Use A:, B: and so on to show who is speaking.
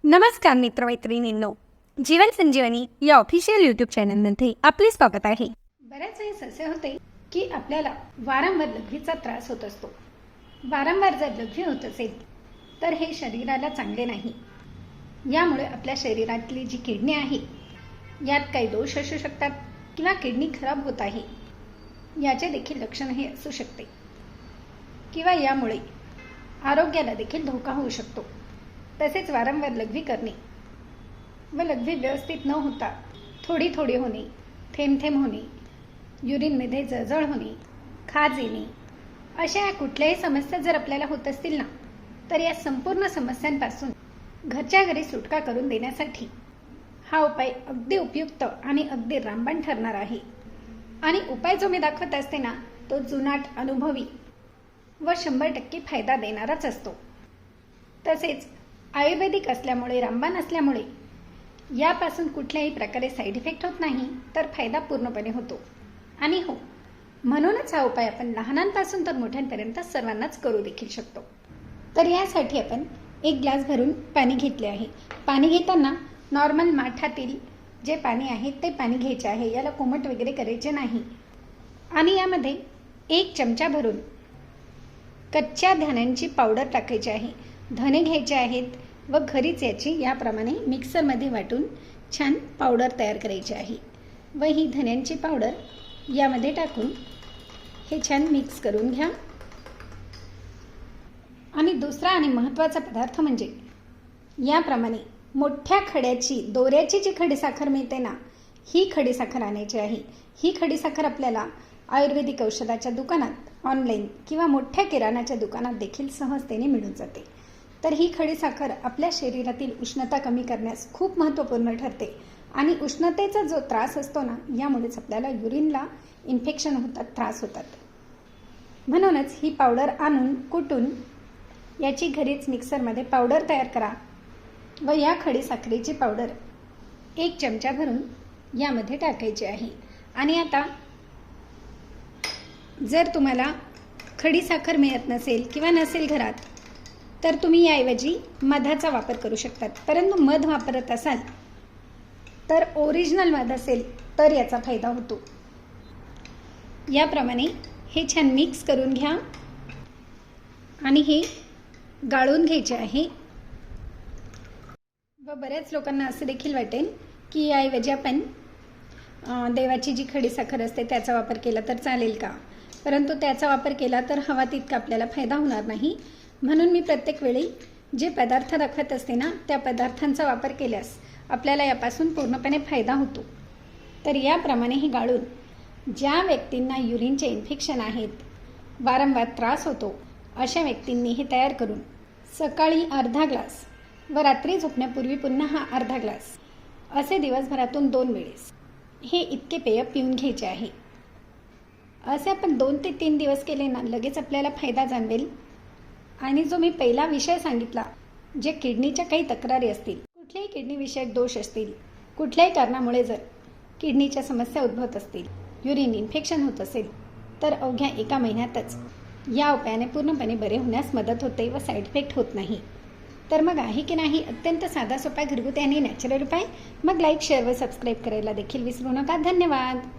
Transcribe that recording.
A: नमस्कार मित्रमैत्रिणींनो, जीवन संजीवनी या official YouTube चॅनलमध्ये आपले स्वागत आहे.
B: बऱ्याच वेळेस असे होते की आपल्याला वारंवार लघवीचा त्रास होत असतो. वारंवार जर लघवी होत असेल तर हे शरीराला चांगले नाही. यामुळे आपल्या शरीरातली जी किडनी आहे यात काही दोष असू शकतात किंवा किडनी खराब होत आहे याचे देखील लक्षण हे असू शकते किंवा यामुळे आरोग्याला देखील धोका होऊ शकतो. तसेच वारंवार लघवी करणे व लघवी व्यवस्थित न होता थोडी थोडी होणे, थेंब थेंब होणे, युरिनमध्ये जळजळ होणे, खाज येणे, अशा या कुठल्याही समस्या जर आपल्याला होत असतील ना, तर या संपूर्ण समस्यांपासून घरच्या घरी सुटका करून देण्यासाठी हा उपाय अगदी उपयुक्त आणि अगदी रामबाण ठरणार आहे. आणि उपाय जो मी दाखवत असते ना, तो जुनाट, अनुभवी व 100% फायदा देणाराच असतो. तसेच आयुर्वेदिक असल्यामुळे, रामबाण असल्यामुळे यापासून कुठल्याही प्रकारे साईड इफेक्ट होत नाही, तर फायदा पूर्णपणे होतो. आणि हो, म्हणूनच हा उपाय आपण लहानांपासून तर मोठ्यांपर्यंत सर्वांनाच करू देखील शकतो. तर यासाठी आपण 1 ग्लास भरून पाणी घेतले आहे. पाणी घेताना नॉर्मल माठातील जे पाणी आहे ते पाणी घ्यायचे आहे. याला कोमट वगैरे करायचे नाही. आणि यामध्ये 1 चमचा भरून कच्च्या धण्यांची पावडर टाकायची आहे. धणे घ्यायचे आहेत व घरीच याची याप्रमाणे मिक्सरमध्ये वाटून छान पावडर तयार करायची आहे. व ही धण्यांची पावडर यामध्ये टाकून हे छान मिक्स करून घ्या. आणि दुसरा आणि महत्त्वाचा पदार्थ म्हणजे याप्रमाणे मोठ्या खड्याची, दोऱ्याची जी खडीसाखर मिळते ना, ही खडीसाखर आणायची आहे. ही खडीसाखर आपल्याला आयुर्वेदिक औषधाच्या दुकानात, ऑनलाईन किंवा मोठ्या किराणाच्या दुकानात देखील सहजतेने मिळून जाते. तर ही खडीसाखर आपल्या शरीरातील उष्णता कमी करण्यास खूप महत्त्वपूर्ण ठरते. आणि उष्णतेचा जो त्रास असतो ना, यामुळेच आपल्याला युरिनला इन्फेक्शन होतात, त्रास होतात. म्हणूनच ही पावडर आणून कुटून याची घरीच मिक्सरमध्ये पावडर तयार करा व या खडीसाखरेची पावडर 1 चमचा भरून यामध्ये टाकायची आहे. आणि आता जर तुम्हाला खडीसाखर मिळत नसेल किंवा नसेल घरात, तर तुम्ही याऐवजी मधाचा वापर करू शकतात. परंतु मध वापरत असाल तर ओरिजिनल मध असेल तर याचा फायदा होतो. याप्रमाणे हे छान मिक्स करून घ्या आणि हे गाळून घ्यायचे आहे. व बऱ्याच लोकांना असं देखील वाटेल की याऐवजी आपण देवाची जी खडीसाखर असते त्याचा वापर केला तर चालेल का? परंतु त्याचा वापर केला तर हवा तितका आपल्याला फायदा होणार नाही. म्हणून मी प्रत्येक वेळी जे पदार्थ दाखवत असते ना, त्या पदार्थांचा वापर केल्यास आपल्याला यापासून पूर्णपणे फायदा होतो. तर याप्रमाणे हे गाळून ज्या व्यक्तींना युरिनचे इन्फेक्शन आहेत, वारंवार त्रास होतो, अशा व्यक्तींनी हे तयार करून सकाळी अर्धा ग्लास व रात्री झोपण्यापूर्वी पुन्हा हा अर्धा ग्लास, असे दिवसभरातून 2 वेळेस हे इतके पेय पिऊन घ्यायचे आहे. असे आपण 2 ते 3 दिवस केले ना, लगेच आपल्याला फायदा जाणवेल. आणि जो मी पहिला विषय सांगितला, जे किडनीच्या काही तक्रारी असतील, कुठल्याही किडनीविषयक दोष असतील, कुठल्याही कारणामुळे जर किडनीच्या समस्या उद्भवत असतील, युरिन इन्फेक्शन होत असेल, तर अवघ्या 1 महिन्यातच या उपायाने पूर्णपणे बरे होण्यास मदत होते व साईड इफेक्ट होत नाही. तर मग आहे की नाही अत्यंत साधा सोपा घरगुती आणि नॅचरल उपाय? मग लाईक, शेअर व सबस्क्राईब करायला देखील विसरू नका. धन्यवाद.